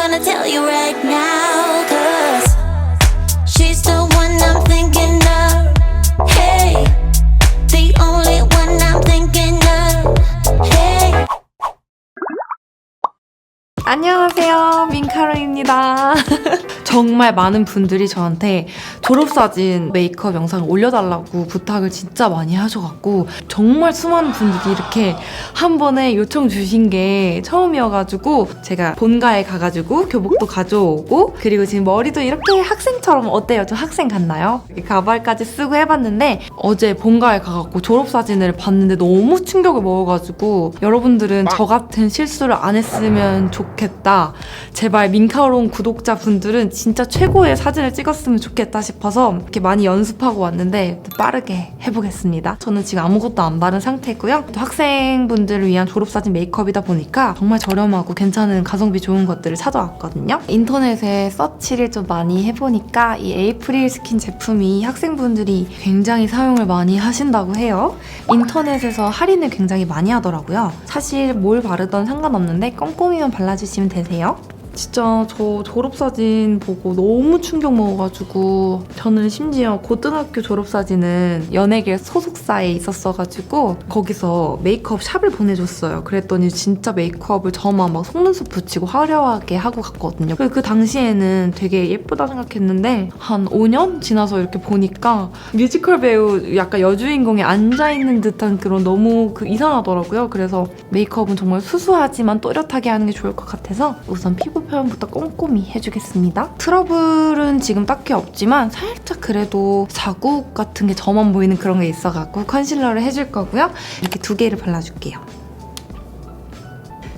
gonna tell you right now, 'cause she's the one I'm thinking of. Hey, the only one I'm thinking of. Hey. 안녕하세요, 민카로입니다. 정말 많은 분들이 저한테 졸업사진 메이크업 영상을 올려달라고 부탁을 진짜 많이 하셔갖고 정말 수많은 분들이 이렇게 한 번에 요청 주신 게 처음이어가지고 제가 본가에 가가지고 교복도 가져오고 그리고 지금 머리도 이렇게 학생처럼 어때요? 좀 학생 같나요? 이렇게 가발까지 쓰고 해봤는데 어제 본가에 가갖고 졸업사진을 봤는데 너무 충격을 먹어가지고 여러분들은 저 같은 실수를 안 했으면 좋겠다. 제발 민카로운 구독자분들은 진짜 최고의 사진을 찍었으면 좋겠다 싶어서 이렇게 많이 연습하고 왔는데 빠르게 해보겠습니다. 저는 지금 아무것도 안 바른 상태고요. 또 학생분들을 위한 졸업사진 메이크업이다 보니까 정말 저렴하고 괜찮은 가성비 좋은 것들을 찾아왔거든요. 인터넷에 서치를 좀 많이 해보니까 이 에이프릴 스킨 제품이 학생분들이 굉장히 사용을 많이 하신다고 해요. 인터넷에서 할인을 굉장히 많이 하더라고요. 사실 뭘 바르던 상관없는데 꼼꼼히만 발라주시면 되세요. 진짜 저 졸업사진 보고 너무 충격 먹어가지고 저는 심지어 고등학교 졸업사진은 연예계 소속사에 있었어가지고 거기서 메이크업 샵을 보내줬어요. 그랬더니 진짜 메이크업을 저만 막 속눈썹 붙이고 화려하게 하고 갔거든요. 그 당시에는 되게 예쁘다 생각했는데 한 5년 지나서 이렇게 보니까 뮤지컬 배우 약간 여주인공에 앉아있는 듯한 그런 너무 이상하더라고요. 그래서 메이크업은 정말 수수하지만 또렷하게 하는 게 좋을 것 같아서 우선 피부 표현부터 꼼꼼히 해주겠습니다. 트러블은 지금 딱히 없지만 살짝 그래도 자국 같은 게 저만 보이는 그런 게 있어갖고 컨실러를 해줄 거고요. 이렇게 두 개를 발라줄게요.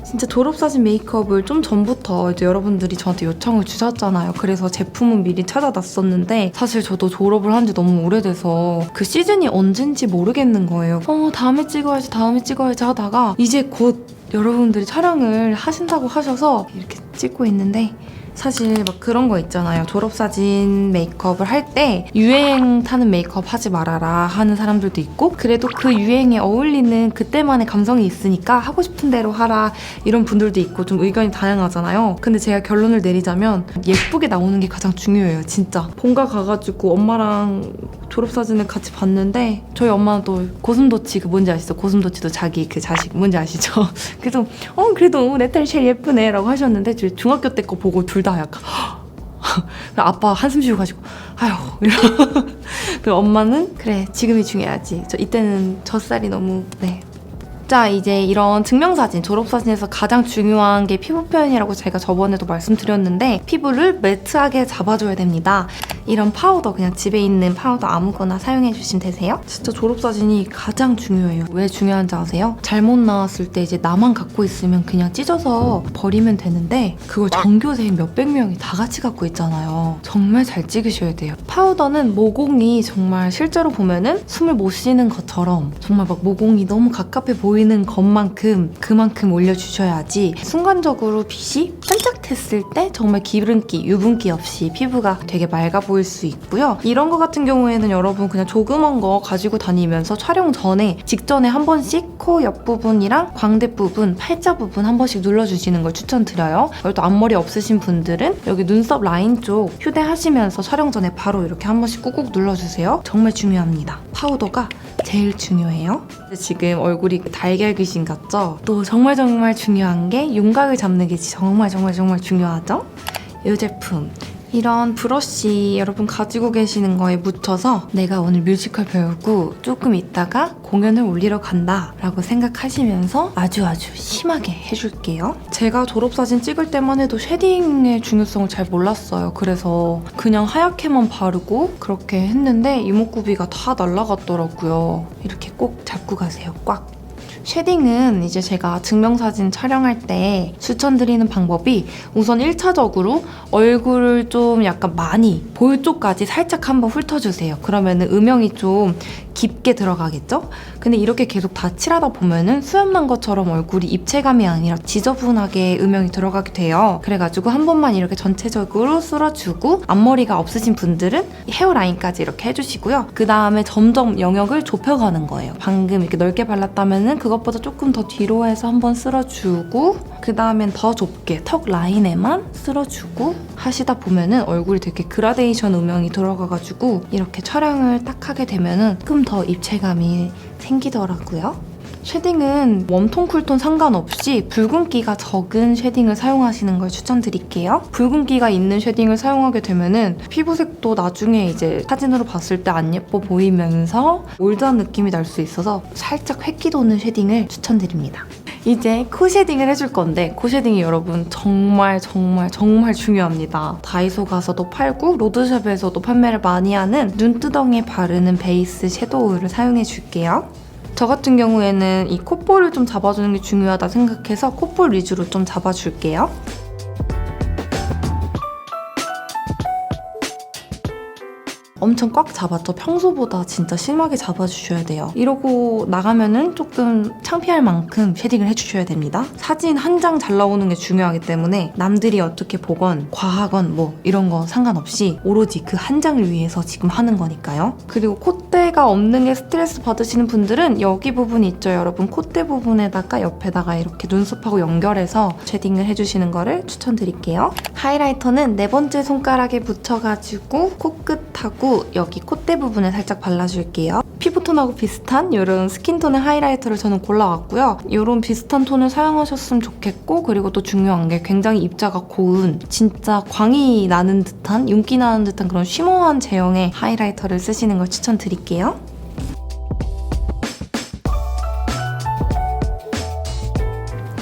진짜 졸업사진 메이크업을 좀 전부터 이제 여러분들이 저한테 요청을 주셨잖아요. 그래서 제품은 미리 찾아놨었는데 사실 저도 졸업을 한 지 너무 오래돼서 그 시즌이 언젠지 모르겠는 거예요. 다음에 찍어야지 하다가 이제 곧 여러분들이 촬영을 하신다고 하셔서 이렇게 찍고 있는데 사실 막 그런 거 있잖아요. 졸업사진 메이크업을 할 때 유행 타는 메이크업 하지 말아라 하는 사람들도 있고 그래도 그 유행에 어울리는 그때만의 감성이 있으니까 하고 싶은 대로 하라 이런 분들도 있고 좀 의견이 다양하잖아요. 근데 제가 결론을 내리자면 예쁘게 나오는 게 가장 중요해요. 진짜. 본가 가가지고 엄마랑 졸업사진을 같이 봤는데 저희 엄마는 또 고슴도치 그 뭔지 아시죠? 고슴도치도 자기 그 자식 뭔지 아시죠? 그래서 그래도 내 딸이 제일 예쁘네 라고 하셨는데 중학교 때 거 보고 둘 다 약간 아빠 한숨 쉬고 가지고 아휴 그리고 엄마는 그래 지금이 중요하지 이때는 젖살이 너무 자 이제 이런 증명사진, 졸업사진에서 가장 중요한 게 피부 표현이라고 제가 저번에도 말씀드렸는데 피부를 매트하게 잡아줘야 됩니다. 이런 파우더 그냥 집에 있는 파우더 아무거나 사용해주시면 되세요. 진짜 졸업사진이 가장 중요해요. 왜 중요한지 아세요? 잘못 나왔을 때 이제 나만 갖고 있으면 그냥 찢어서 버리면 되는데 그걸 전교생 몇백 명이 다 같이 갖고 있잖아요. 정말 잘 찍으셔야 돼요. 파우더는 모공이 정말 실제로 보면은 숨을 못 쉬는 것처럼 정말 막 모공이 너무 갑갑해 보이는 것만큼 그만큼 올려주셔야지 순간적으로 빛이 반짝했을 때 정말 기름기, 유분기 없이 피부가 되게 맑아 보일 수 있고요. 이런 거 같은 경우에는 여러분 그냥 조그만 거 가지고 다니면서 촬영 전에 직전에 한 번씩 코 옆부분이랑 광대 부분, 팔자 부분 한 번씩 눌러주시는 걸 추천드려요. 그리고 또 앞머리 없으신 분들은 여기 눈썹 라인 쪽 휴대하시면서 촬영 전에 바로 이렇게 한 번씩 꾹꾹 눌러주세요. 정말 중요합니다. 파우더가 제일 중요해요. 지금 얼굴이 달걀 귀신 같죠? 또 정말 중요한 게 윤곽을 잡는 게 정말 중요하죠? 이 제품 이런 브러쉬 여러분 가지고 계시는 거에 묻혀서 내가 오늘 뮤지컬 배우고 조금 있다가 공연을 올리러 간다 라고 생각하시면서 아주 심하게 해줄게요. 제가 졸업사진 찍을 때만 해도 쉐딩의 중요성을 잘 몰랐어요. 그래서 그냥 하얗게만 바르고 그렇게 했는데 이목구비가 다 날아갔더라고요. 이렇게 꼭 잡고 가세요. 꽉. 쉐딩은 이제 제가 증명사진 촬영할 때 추천드리는 방법이 우선 1차적으로 얼굴을 좀 약간 많이 볼 쪽까지 살짝 한번 훑어주세요. 그러면은 음영이 좀 깊게 들어가겠죠? 근데 이렇게 계속 다 칠하다 보면은 수염난 것처럼 얼굴이 입체감이 아니라 지저분하게 음영이 들어가게 돼요. 그래가지고 한 번만 이렇게 전체적으로 쓸어주고 앞머리가 없으신 분들은 헤어라인까지 이렇게 해주시고요. 그 다음에 점점 영역을 좁혀가는 거예요. 방금 이렇게 넓게 발랐다면은 그거 그것보다 조금 더 뒤로 해서 한번 쓸어주고 그 다음엔 더 좁게 턱 라인에만 쓸어주고 하시다 보면은 얼굴이 되게 그라데이션 음영이 들어가가지고 이렇게 촬영을 딱 하게 되면은 조금 더 입체감이 생기더라고요. 쉐딩은 웜톤, 쿨톤 상관없이 붉은기가 적은 쉐딩을 사용하시는 걸 추천드릴게요. 붉은기가 있는 쉐딩을 사용하게 되면은 피부색도 나중에 이제 사진으로 봤을 때 안 예뻐 보이면서 올드한 느낌이 날 수 있어서 살짝 획기 도는 쉐딩을 추천드립니다. 이제 코 쉐딩을 해줄 건데 코 쉐딩이 여러분 정말 중요합니다. 다이소 가서도 팔고 로드샵에서도 판매를 많이 하는 눈두덩이에 바르는 베이스 섀도우를 사용해 줄게요. 저 같은 경우에는 이 콧볼을 좀 잡아주는 게 중요하다 생각해서 콧볼 위주로 좀 잡아줄게요. 엄청 꽉 잡았죠? 평소보다 진짜 심하게 잡아주셔야 돼요. 이러고 나가면은 조금 창피할 만큼 쉐딩을 해주셔야 됩니다. 사진 한 장 잘 나오는 게 중요하기 때문에 남들이 어떻게 보건 과하건 뭐 이런 거 상관없이 오로지 그 한 장을 위해서 지금 하는 거니까요. 그리고 콧대가 없는 게 스트레스 받으시는 분들은 여기 부분 있죠, 여러분? 콧대 부분에다가 옆에다가 이렇게 눈썹하고 연결해서 쉐딩을 해주시는 거를 추천드릴게요. 하이라이터는 네 번째 손가락에 붙여가지고 코끝하고 여기 콧대 부분에 살짝 발라줄게요. 피부톤하고 비슷한 이런 스킨톤의 하이라이터를 저는 골라왔고요. 이런 비슷한 톤을 사용하셨으면 좋겠고 그리고 또 중요한 게 굉장히 입자가 고운 진짜 광이 나는 듯한 윤기 나는 듯한 그런 쉬머한 제형의 하이라이터를 쓰시는 걸 추천드릴게요.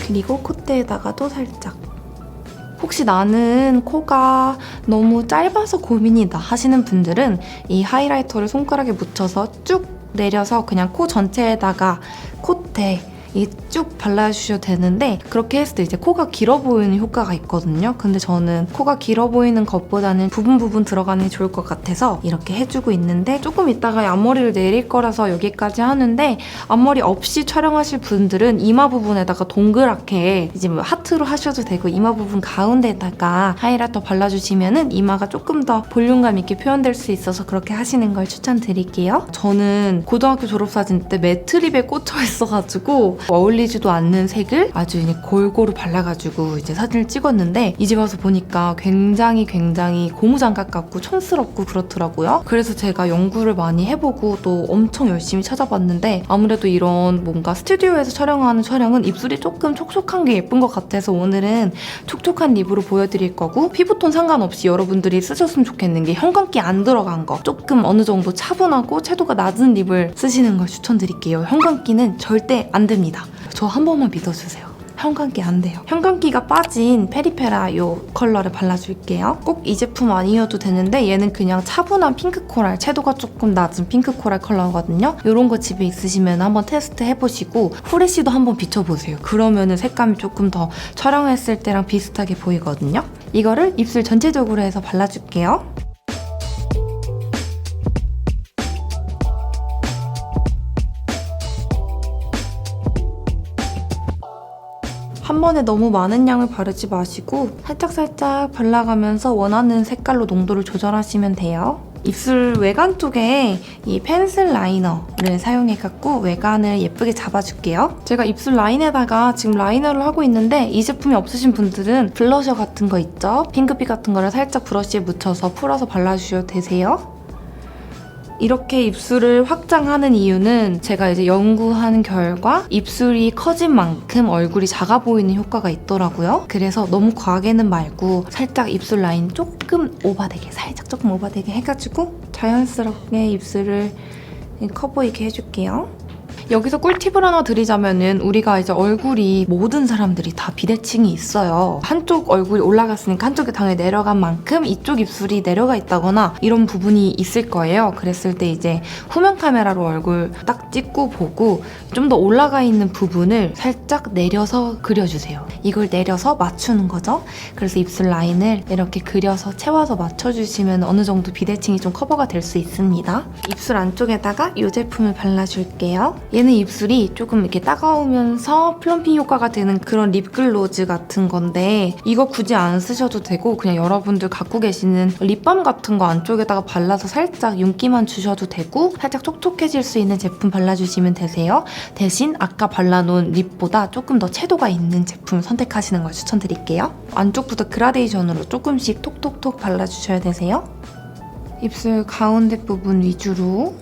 그리고 콧대에다가도 살짝 혹시 나는 코가 너무 짧아서 고민이다 하시는 분들은 이 하이라이터를 손가락에 묻혀서 쭉 내려서 그냥 코 전체에다가 콧대 쭉 발라주셔도 되는데 그렇게 했을 때 이제 코가 길어 보이는 효과가 있거든요. 근데 저는 코가 길어 보이는 것보다는 부분 들어가는 게 좋을 것 같아서 이렇게 해주고 있는데 조금 이따가 앞머리를 내릴 거라서 여기까지 하는데 앞머리 없이 촬영하실 분들은 이마 부분에다가 동그랗게 이제 뭐 하트로 하셔도 되고 이마 부분 가운데에다가 하이라이터 발라주시면은 이마가 조금 더 볼륨감 있게 표현될 수 있어서 그렇게 하시는 걸 추천드릴게요. 저는 고등학교 졸업사진 때 매트립에 꽂혀 있어가지고 어울리지도 않는 색을 아주 이제 골고루 발라가지고 이제 사진을 찍었는데 이제 와서 보니까 굉장히 고무장갑 같고 촌스럽고 그렇더라고요. 그래서 제가 연구를 많이 해보고 또 엄청 열심히 찾아봤는데 아무래도 이런 뭔가 스튜디오에서 촬영하는 촬영은 입술이 조금 촉촉한 게 예쁜 것 같아서 오늘은 촉촉한 립으로 보여드릴 거고 피부톤 상관없이 여러분들이 쓰셨으면 좋겠는 게 형광기 안 들어간 거 조금 어느 정도 차분하고 채도가 낮은 립을 쓰시는 걸 추천드릴게요. 형광기는 절대 안 됩니다. 저 한 번만 믿어주세요. 형광기 안 돼요. 형광기가 빠진 페리페라 이 컬러를 발라줄게요. 꼭 이 제품 아니어도 되는데 얘는 그냥 차분한 핑크 코랄, 채도가 조금 낮은 핑크 코랄 컬러거든요. 이런 거 집에 있으시면 한번 테스트 해보시고 후레쉬도 한번 비춰보세요. 그러면은 색감이 조금 더 촬영했을 때랑 비슷하게 보이거든요. 이거를 입술 전체적으로 해서 발라줄게요. 한 번에 너무 많은 양을 바르지 마시고 살짝살짝 발라가면서 원하는 색깔로 농도를 조절하시면 돼요. 입술 외관 쪽에 이 펜슬 라이너를 사용해갖고 외관을 예쁘게 잡아줄게요. 제가 입술 라인에다가 지금 라이너를 하고 있는데 이 제품이 없으신 분들은 블러셔 같은 거 있죠? 핑크빛 같은 거를 살짝 브러쉬에 묻혀서 풀어서 발라주셔도 되세요. 이렇게 입술을 확장하는 이유는 제가 이제 연구한 결과 입술이 커진 만큼 얼굴이 작아 보이는 효과가 있더라고요. 그래서 너무 과하게는 말고 살짝 입술 라인 조금 오버되게 살짝 조금 오버되게 해가지고 자연스럽게 입술을 커 보이게 해줄게요. 여기서 꿀팁을 하나 드리자면은 우리가 이제 얼굴이 모든 사람들이 다 비대칭이 있어요. 한쪽 얼굴이 올라갔으니까 한쪽이 당연히 내려간 만큼 이쪽 입술이 내려가 있다거나 이런 부분이 있을 거예요. 그랬을 때 이제 후면 카메라로 얼굴 딱 찍고 보고 좀 더 올라가 있는 부분을 살짝 내려서 그려주세요. 이걸 내려서 맞추는 거죠. 그래서 입술 라인을 이렇게 그려서 채워서 맞춰주시면 어느 정도 비대칭이 좀 커버가 될 수 있습니다. 입술 안쪽에다가 이 제품을 발라줄게요. 얘는 입술이 조금 이렇게 따가우면서 플럼핑 효과가 되는 그런 립글로즈 같은 건데 이거 굳이 안 쓰셔도 되고 그냥 여러분들 갖고 계시는 립밤 같은 거 안쪽에다가 발라서 살짝 윤기만 주셔도 되고 살짝 촉촉해질 수 있는 제품 발라주시면 되세요. 대신 아까 발라놓은 립보다 조금 더 채도가 있는 제품을 선택하시는 걸 추천드릴게요. 안쪽부터 그라데이션으로 조금씩 톡톡톡 발라주셔야 되세요. 입술 가운데 부분 위주로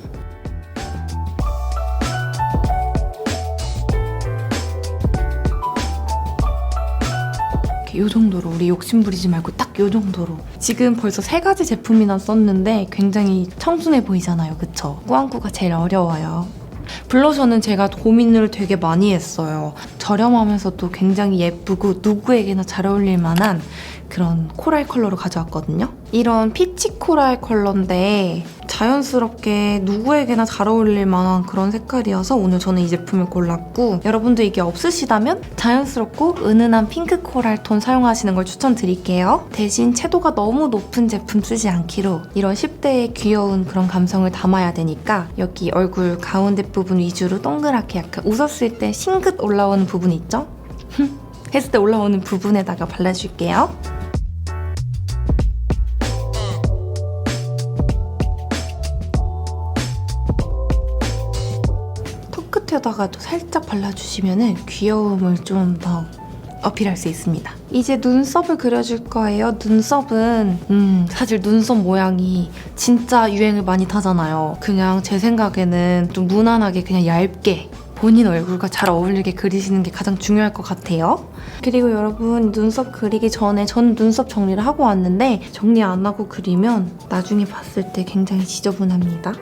이 정도로 우리 욕심 부리지 말고 딱 이 정도로 지금 벌써 3가지 제품이나 썼는데 굉장히 청순해 보이잖아요. 그쵸? 꾸안꾸가 제일 어려워요. 블러셔는 제가 고민을 되게 많이 했어요. 저렴하면서도 굉장히 예쁘고 누구에게나 잘 어울릴 만한 그런 코랄 컬러로 가져왔거든요. 이런 피치 코랄 컬러인데 자연스럽게 누구에게나 잘 어울릴 만한 그런 색깔이어서 오늘 저는 이 제품을 골랐고 여러분도 이게 없으시다면 자연스럽고 은은한 핑크 코랄 톤 사용하시는 걸 추천드릴게요. 대신 채도가 너무 높은 제품 쓰지 않기로 이런 10대의 귀여운 그런 감성을 담아야 되니까 여기 얼굴 가운데 부분 위주로 동그랗게 약간 웃었을 때 싱긋 올라오는 부분 있죠? 했을 때 올라오는 부분에다가 발라줄게요. 끝에다가도 살짝 발라주시면 귀여움을 좀 더 어필할 수 있습니다. 이제 눈썹을 그려줄 거예요. 눈썹은 사실 눈썹 모양이 진짜 유행을 많이 타잖아요. 그냥 제 생각에는 좀 무난하게 그냥 얇게 본인 얼굴과 잘 어울리게 그리시는 게 가장 중요할 것 같아요. 그리고 여러분 눈썹 그리기 전에 전 눈썹 정리를 하고 왔는데 정리 안 하고 그리면 나중에 봤을 때 굉장히 지저분합니다.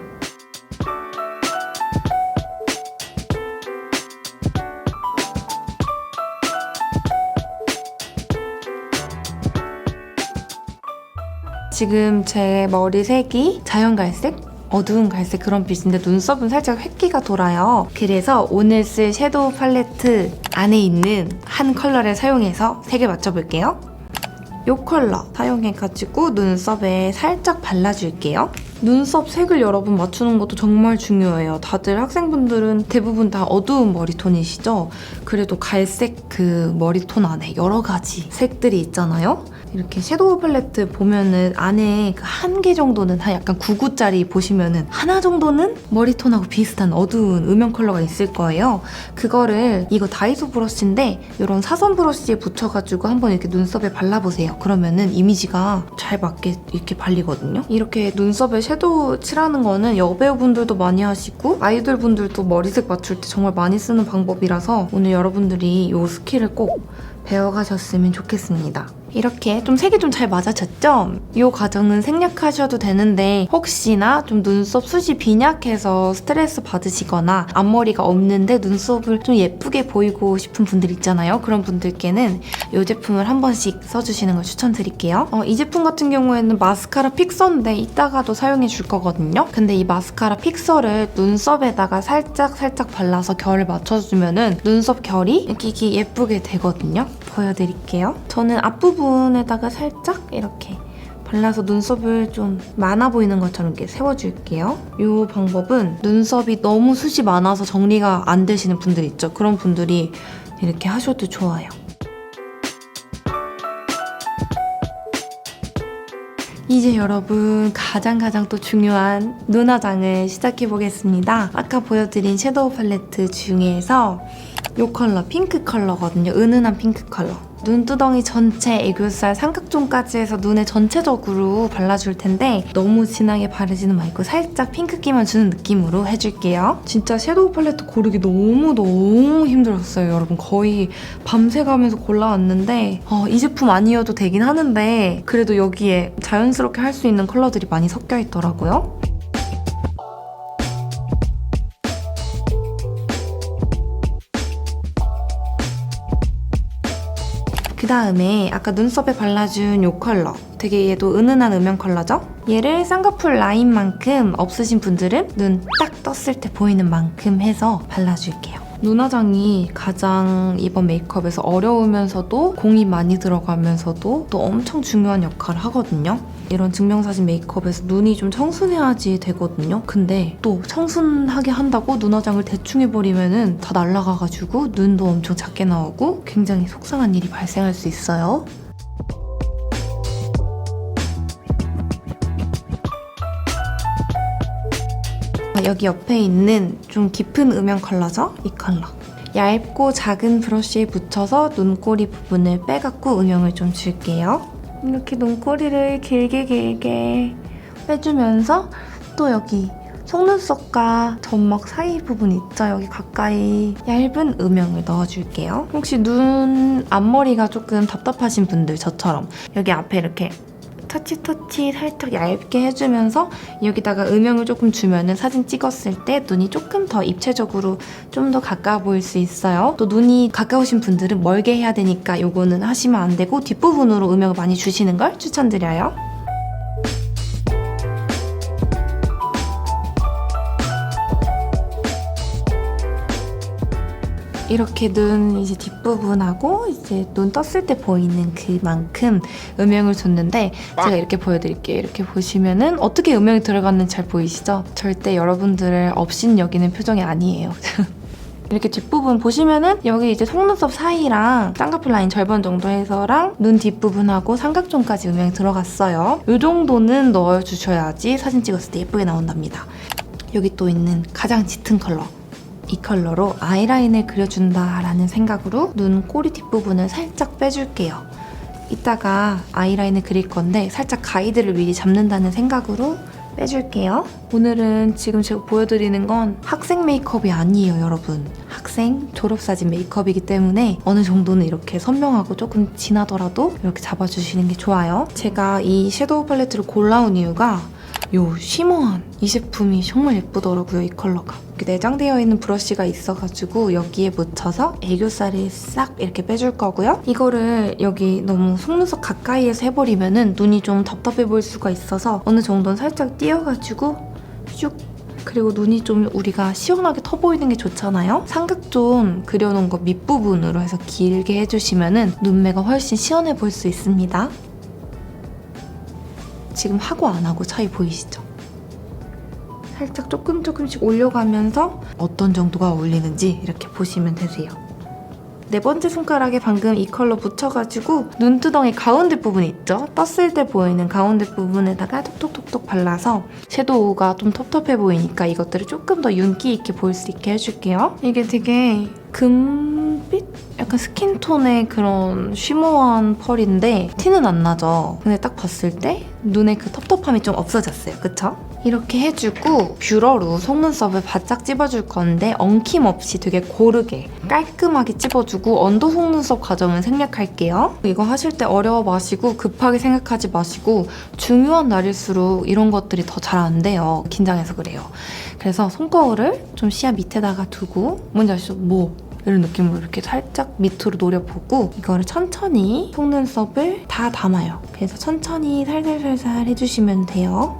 지금 제 머리 색이 자연갈색? 어두운 갈색 그런 빛인데 눈썹은 살짝 획기가 돌아요. 그래서 오늘 쓸 섀도우 팔레트 안에 있는 한 컬러를 사용해서 색을 맞춰볼게요. 이 컬러 사용해가지고 눈썹에 살짝 발라줄게요. 눈썹 색을 여러분 맞추는 것도 정말 중요해요. 다들 학생분들은 대부분 다 어두운 머리톤이시죠? 그래도 갈색 그 머리톤 안에 여러 가지 색들이 있잖아요? 이렇게 섀도우 팔레트 보면은 안에 그 한 개 정도는 한 약간 9구짜리 보시면은 하나 정도는 머리톤하고 비슷한 어두운 음영 컬러가 있을 거예요. 그거를 이거 다이소 브러쉬인데 이런 사선 브러쉬에 붙여가지고 한번 이렇게 눈썹에 발라보세요. 그러면은 이미지가 잘 맞게 이렇게 발리거든요. 이렇게 눈썹에 섀도우 칠하는 거는 여배우분들도 많이 하시고 아이돌 분들도 머리색 맞출 때 정말 많이 쓰는 방법이라서 오늘 여러분들이 이 스킬을 꼭 배워가셨으면 좋겠습니다. 이렇게 좀 색이 좀 잘 맞아졌죠? 이 과정은 생략하셔도 되는데 혹시나 좀 눈썹 숱이 빈약해서 스트레스 받으시거나 앞머리가 없는데 눈썹을 좀 예쁘게 보이고 싶은 분들 있잖아요. 그런 분들께는 이 제품을 한 번씩 써주시는 걸 추천드릴게요. 이 제품 같은 경우에는 마스카라 픽서인데 이따가도 사용해 줄 거거든요. 근데 이 마스카라 픽서를 눈썹에다가 살짝 발라서 결을 맞춰주면은 눈썹 결이 이렇게 예쁘게 되거든요. 보여드릴게요. 저는 앞부분에다가 살짝 이렇게 발라서 눈썹을 좀 많아 보이는 것처럼 이렇게 세워줄게요. 이 방법은 눈썹이 너무 숱이 많아서 정리가 안 되시는 분들 있죠. 그런 분들이 이렇게 하셔도 좋아요. 이제 여러분 가장 또 중요한 눈 화장을 시작해보겠습니다. 아까 보여드린 섀도우 팔레트 중에서 이 컬러 핑크 컬러거든요. 은은한 핑크 컬러. 눈두덩이 전체 애교살 삼각존까지 해서 눈에 전체적으로 발라줄 텐데 너무 진하게 바르지는 말고 살짝 핑크기만 주는 느낌으로 해줄게요. 진짜 섀도우 팔레트 고르기 너무 힘들었어요. 여러분 거의 밤새 가면서 골라왔는데 이 제품 아니어도 되긴 하는데 그래도 여기에 자연스럽게 할 수 있는 컬러들이 많이 섞여 있더라고요. 그 다음에 아까 눈썹에 발라준 이 컬러 되게 얘도 은은한 음영 컬러죠? 얘를 쌍꺼풀 라인만큼 없으신 분들은 눈 딱 떴을 때 보이는 만큼 해서 발라줄게요. 눈화장이 가장 이번 메이크업에서 어려우면서도 공이 많이 들어가면서도 또 엄청 중요한 역할을 하거든요. 이런 증명사진 메이크업에서 눈이 좀 청순해야지 되거든요. 근데 또 청순하게 한다고 눈화장을 대충 해버리면은 다 날아가가지고 눈도 엄청 작게 나오고 굉장히 속상한 일이 발생할 수 있어요. 여기 옆에 있는 좀 깊은 음영 컬러죠? 이 컬러. 얇고 작은 브러쉬에 붙여서 눈꼬리 부분을 빼갖고 음영을 좀 줄게요. 이렇게 눈꼬리를 길게 빼주면서 또 여기 속눈썹과 점막 사이 부분 있죠? 여기 가까이 얇은 음영을 넣어줄게요. 혹시 눈 앞머리가 조금 답답하신 분들 저처럼 여기 앞에 이렇게 터치 살짝 얇게 해주면서 여기다가 음영을 조금 주면은 사진 찍었을 때 눈이 조금 더 입체적으로 좀 더 가까워 보일 수 있어요. 또 눈이 가까우신 분들은 멀게 해야 되니까 요거는 하시면 안 되고 뒷부분으로 음영을 많이 주시는 걸 추천드려요. 이렇게 눈 이제 뒷부분하고 이제 눈 떴을 때 보이는 그만큼 음영을 줬는데 제가 이렇게 보여드릴게요. 이렇게 보시면은 어떻게 음영이 들어갔는지 잘 보이시죠? 절대 여러분들을 업신 여기는 표정이 아니에요. 이렇게 뒷부분 보시면은 여기 이제 속눈썹 사이랑 쌍꺼풀 라인 절반 정도 해서랑 눈 뒷부분하고 삼각존까지 음영이 들어갔어요. 이 정도는 넣어주셔야지 사진 찍었을 때 예쁘게 나온답니다. 여기 또 있는 가장 짙은 컬러. 이 컬러로 아이라인을 그려준다라는 생각으로 눈 꼬리 뒷부분을 살짝 빼줄게요. 이따가 아이라인을 그릴 건데 살짝 가이드를 미리 잡는다는 생각으로 빼줄게요. 오늘은 지금 제가 보여드리는 건 학생 메이크업이 아니에요, 여러분. 학생 졸업사진 메이크업이기 때문에 어느 정도는 이렇게 선명하고 조금 진하더라도 이렇게 잡아주시는 게 좋아요. 제가 이 섀도우 팔레트를 골라온 이유가 요 쉬머한 이 제품이 정말 예쁘더라고요. 이 컬러가 이렇게 내장되어 있는 브러쉬가 있어가지고 여기에 묻혀서 애교살을 싹 이렇게 빼줄 거고요. 이거를 여기 너무 속눈썹 가까이에서 해버리면은 눈이 좀 답답해 보일 수가 있어서 어느 정도는 살짝 띄어가지고 슉. 그리고 눈이 좀 우리가 시원하게 터 보이는 게 좋잖아요. 삼각존 그려놓은 거 밑부분으로 해서 길게 해주시면은 눈매가 훨씬 시원해 보일 수 있습니다. 지금 하고 안 하고 차이 보이시죠? 살짝 조금씩 올려가면서 어떤 정도가 어울리는지 이렇게 보시면 되세요. 네 번째 손가락에 방금 이 컬러 붙여가지고 눈두덩이 가운데 부분 있죠? 떴을 때 보이는 가운데 부분에다가 톡톡톡톡 발라서 섀도우가 좀 텁텁해 보이니까 이것들을 조금 더 윤기 있게 보일 수 있게 해줄게요. 이게 되게 금빛? 약간 스킨톤의 그런 쉬머한 펄인데 티는 안 나죠? 근데 딱 봤을 때 눈에 그 텁텁함이 좀 없어졌어요. 그쵸? 이렇게 해주고 뷰러로 속눈썹을 바짝 찝어줄 건데 엉킴없이 되게 고르게 깔끔하게 찝어주고 언더 속눈썹 과정은 생략할게요. 이거 하실 때 어려워 마시고 급하게 생각하지 마시고 중요한 날일수록 이런 것들이 더 잘 안 돼요. 긴장해서 그래요. 그래서 손거울을 좀 시야 밑에다가 두고 뭔지 아시죠? 뭐 이런 느낌으로 이렇게 살짝 밑으로 노려보고 이거를 천천히 속눈썹을 다 담아요. 그래서 천천히 살살살살 해주시면 돼요.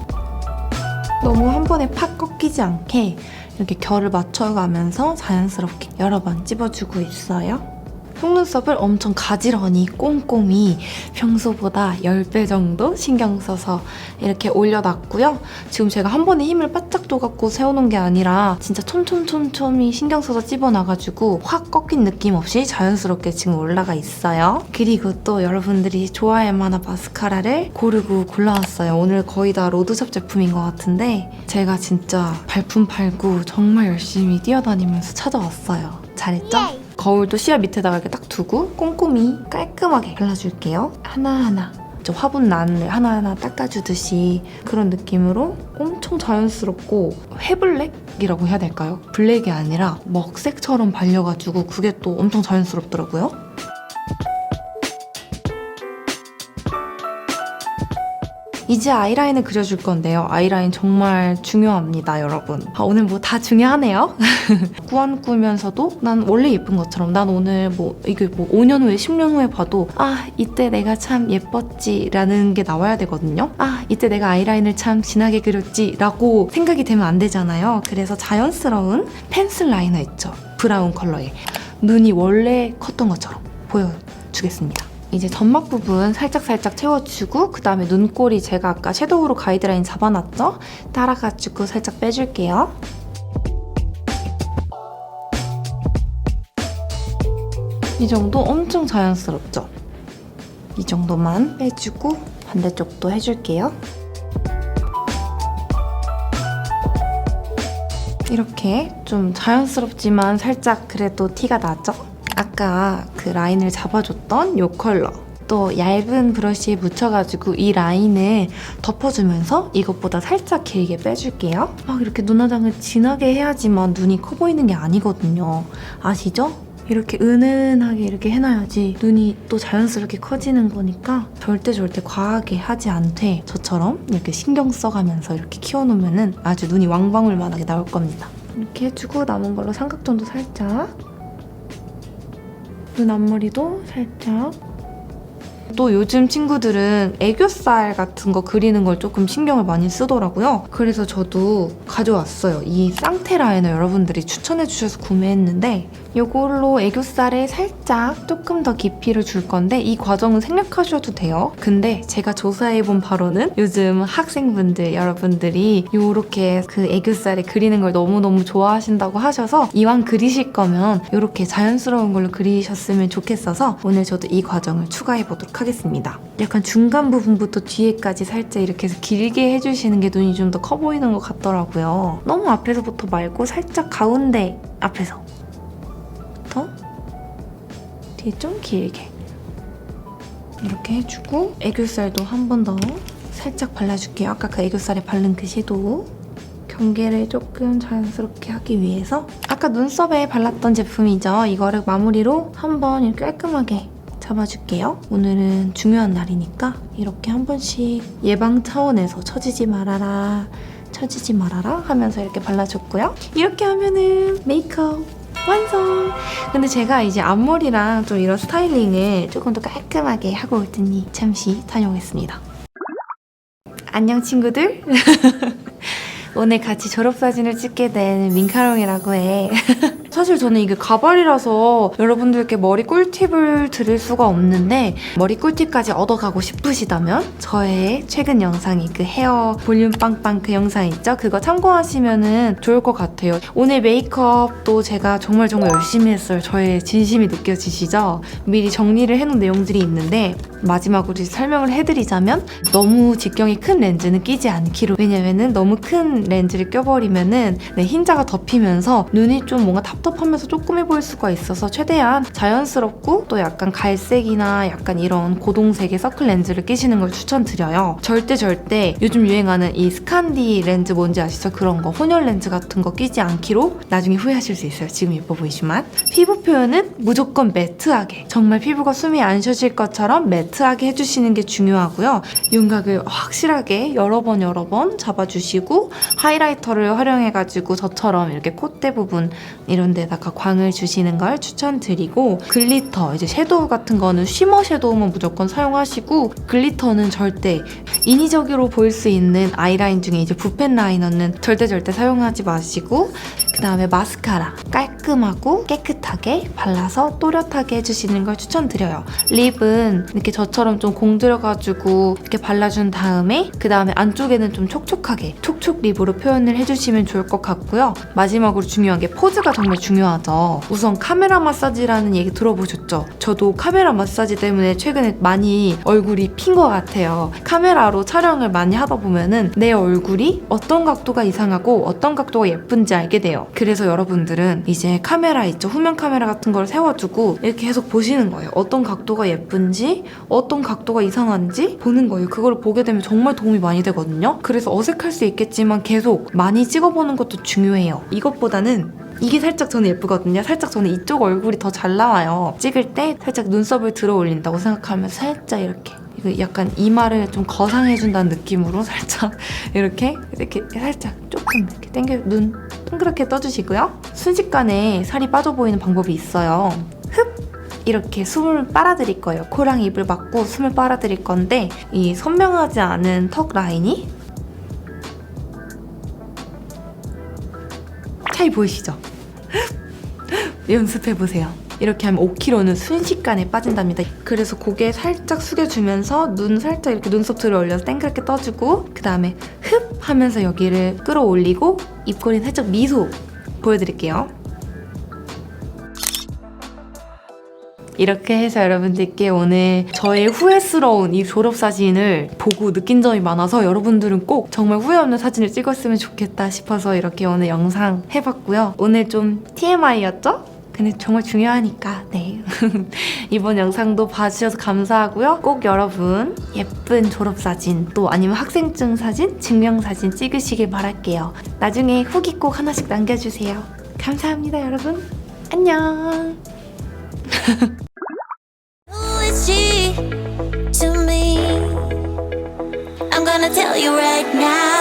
너무 한 번에 팍 꺾이지 않게 이렇게 결을 맞춰가면서 자연스럽게 여러 번 찝어주고 있어요. 속눈썹을 엄청 가지런히 꼼꼼히 평소보다 10배 정도 신경 써서 이렇게 올려놨고요. 지금 제가 한 번에 힘을 바짝 줘갖고 세워놓은 게 아니라 진짜 촘촘히 신경 써서 찝어놔가지고 확 꺾인 느낌 없이 자연스럽게 지금 올라가 있어요. 그리고 또 여러분들이 좋아할 만한 마스카라를 고르고 골라왔어요. 오늘 거의 다 로드샵 제품인 것 같은데 제가 진짜 발품 팔고 정말 열심히 뛰어다니면서 찾아왔어요. 잘했죠? 거울도 시야 밑에다가 이렇게 딱 두고 꼼꼼히 깔끔하게 발라줄게요. 하나하나 저 화분 난을 하나하나 닦아주듯이 그런 느낌으로 엄청 자연스럽고 회블랙이라고 해야 될까요? 블랙이 아니라 먹색처럼 발려가지고 그게 또 엄청 자연스럽더라고요. 이제 아이라인을 그려줄 건데요. 아이라인 정말 중요합니다, 여러분. 오늘 뭐 다 중요하네요. 꾸안꾸면서도 난 원래 예쁜 것처럼 난 오늘 이게 5년 후에 10년 후에 봐도 이때 내가 참 예뻤지 라는 게 나와야 되거든요. 이때 내가 아이라인을 참 진하게 그렸지 라고 생각이 되면 안 되잖아요. 그래서 자연스러운 펜슬 라이너 있죠. 브라운 컬러에 눈이 원래 컸던 것처럼 보여주겠습니다. 이제 점막 부분 살짝살짝 채워주고 그 다음에 눈꼬리 제가 아까 섀도우로 가이드라인 잡아놨죠? 따라가지고 살짝 빼줄게요. 이 정도 엄청 자연스럽죠? 이 정도만 빼주고 반대쪽도 해줄게요. 이렇게 좀 자연스럽지만 살짝 그래도 티가 나죠? 아까 그 라인을 잡아줬던 이 컬러 또 얇은 브러쉬에 묻혀가지고 이 라인을 덮어주면서 이것보다 살짝 길게 빼줄게요. 막 이렇게 눈화장을 진하게 해야지만 눈이 커 보이는 게 아니거든요. 아시죠? 이렇게 은은하게 이렇게 해놔야지 눈이 또 자연스럽게 커지는 거니까 절대 과하게 하지 않되 저처럼 이렇게 신경 써가면서 이렇게 키워놓으면 아주 눈이 왕방울만하게 나올 겁니다. 이렇게 해주고 남은 걸로 삼각존도 살짝, 눈 앞머리도 살짝. 또 요즘 친구들은 애교살 같은 거 그리는 걸 조금 신경을 많이 쓰더라고요. 그래서 저도 가져왔어요. 이 쌍테 라이너 여러분들이 추천해 주셔서 구매했는데 이걸로 애교살에 살짝 조금 더 깊이를 줄 건데 이 과정은 생략하셔도 돼요. 근데 제가 조사해본 바로는 요즘 학생분들 여러분들이 이렇게 그 애교살에 그리는 걸 너무너무 좋아하신다고 하셔서 이왕 그리실 거면 이렇게 자연스러운 걸로 그리셨으면 좋겠어서 오늘 저도 이 과정을 추가해보도록 하겠습니다. 약간 중간 부분부터 뒤에까지 살짝 이렇게 해서 길게 해주시는 게 눈이 좀 더 커 보이는 것 같더라고요. 너무 앞에서부터 말고 살짝 가운데 앞에서 뒤에 좀 길게 이렇게 해주고 애교살도 한 번 더 살짝 발라줄게요. 아까 그 애교살에 바른 그 섀도우 경계를 조금 자연스럽게 하기 위해서 아까 눈썹에 발랐던 제품이죠. 이거를 마무리로 한번 이렇게 깔끔하게 잡아줄게요. 오늘은 중요한 날이니까 이렇게 한 번씩 예방 차원에서 처지지 말아라 하면서 이렇게 발라줬고요. 이렇게 하면은 메이크업 완성! 근데 제가 이제 앞머리랑 좀 이런 스타일링을 조금 더 깔끔하게 하고 올 테니 잠시 다녀오겠습니다. 안녕 친구들! 오늘 같이 졸업사진을 찍게 된 민카롱이라고 해. 사실 저는 이게 가발이라서 여러분들께 머리 꿀팁을 드릴 수가 없는데 머리 꿀팁까지 얻어가고 싶으시다면 저의 최근 영상이 그 헤어 볼륨 빵빵 그 영상 있죠? 그거 참고하시면 좋을 것 같아요. 오늘 메이크업도 제가 정말 열심히 했어요. 저의 진심이 느껴지시죠? 미리 정리를 해놓은 내용들이 있는데 마지막으로 설명을 해드리자면 너무 직경이 큰 렌즈는 끼지 않기로. 왜냐면은 너무 큰 렌즈를 껴버리면은 내 흰자가 덮이면서 눈이 좀 뭔가 답답하면서 조그매 보일 수가 있어서 최대한 자연스럽고 또 약간 갈색이나 약간 이런 고동색의 서클 렌즈를 끼시는 걸 추천드려요. 절대 요즘 유행하는 이 스칸디 렌즈 뭔지 아시죠? 그런 거 혼혈 렌즈 같은 거 끼지 않기로 나중에 후회하실 수 있어요. 지금 예뻐 보이지만 피부 표현은 무조건 매트하게 정말 피부가 숨이 안 쉬어질 것처럼 매트하게 해주시는 게 중요하고요. 윤곽을 확실하게 여러 번 잡아주시고 하이라이터를 활용해가지고 저처럼 이렇게 콧대 부분 이런 데다가 광을 주시는 걸 추천드리고 글리터, 이제 섀도우 같은 거는 쉬머 섀도우만 무조건 사용하시고 글리터는 절대 인위적으로 보일 수 있는 아이라인 중에 이제 붓펜 라이너는 절대 사용하지 마시고 그 다음에 마스카라 깔끔하고 깨끗하게 발라서 또렷하게 해주시는 걸 추천드려요. 립은 이렇게 저처럼 좀 공들여가지고 이렇게 발라준 다음에 그 다음에 안쪽에는 좀 촉촉하게 촉촉 립으로 표현을 해주시면 좋을 것 같고요. 마지막으로 중요한 게 포즈가 정말 중요하죠. 우선 카메라 마사지라는 얘기 들어보셨죠? 저도 카메라 마사지 때문에 최근에 많이 얼굴이 핀 것 같아요. 카메라로 촬영을 많이 하다 보면은 내 얼굴이 어떤 각도가 이상하고 어떤 각도가 예쁜지 알게 돼요. 그래서 여러분들은 이제 카메라 있죠? 후면 카메라 같은 걸 세워두고 이렇게 계속 보시는 거예요. 어떤 각도가 예쁜지 어떤 각도가 이상한지 보는 거예요. 그걸 보게 되면 정말 도움이 많이 되거든요. 그래서 어색할 수 있겠지만 계속 많이 찍어보는 것도 중요해요. 이것보다는 이게 살짝 저는 예쁘거든요. 살짝 저는 이쪽 얼굴이 더 잘 나와요. 찍을 때 살짝 눈썹을 들어 올린다고 생각하면 살짝 이렇게 이거 약간 이마를 좀 거상해준다는 느낌으로 살짝 이렇게 살짝 조금 이렇게 당겨 눈 동그랗게 떠주시고요. 순식간에 살이 빠져 보이는 방법이 있어요. 이렇게 숨을 빨아들일 거예요. 코랑 입을 막고 숨을 빨아들일 건데 이 선명하지 않은 턱 라인이 차이 보이시죠? 연습해보세요. 이렇게 하면 5kg는 순식간에 빠진답니다. 그래서 고개 살짝 숙여주면서 눈 살짝 이렇게 눈썹들을 올려서 땡그랗게 떠주고 그 다음에 흡 하면서 여기를 끌어올리고 입꼬리 살짝 미소 보여드릴게요. 이렇게 해서 여러분들께 오늘 저의 후회스러운 이 졸업사진을 보고 느낀 점이 많아서 여러분들은 꼭 정말 후회 없는 사진을 찍었으면 좋겠다 싶어서 이렇게 오늘 영상 해봤고요. 오늘 좀 TMI였죠? 근데 정말 중요하니까 네. 이번 영상도 봐주셔서 감사하고요. 꼭 여러분 예쁜 졸업사진 또 아니면 학생증 사진, 증명사진 찍으시길 바랄게요. 나중에 후기 꼭 하나씩 남겨주세요. 감사합니다 여러분. 안녕. Who is she to me? I'm gonna tell you right now.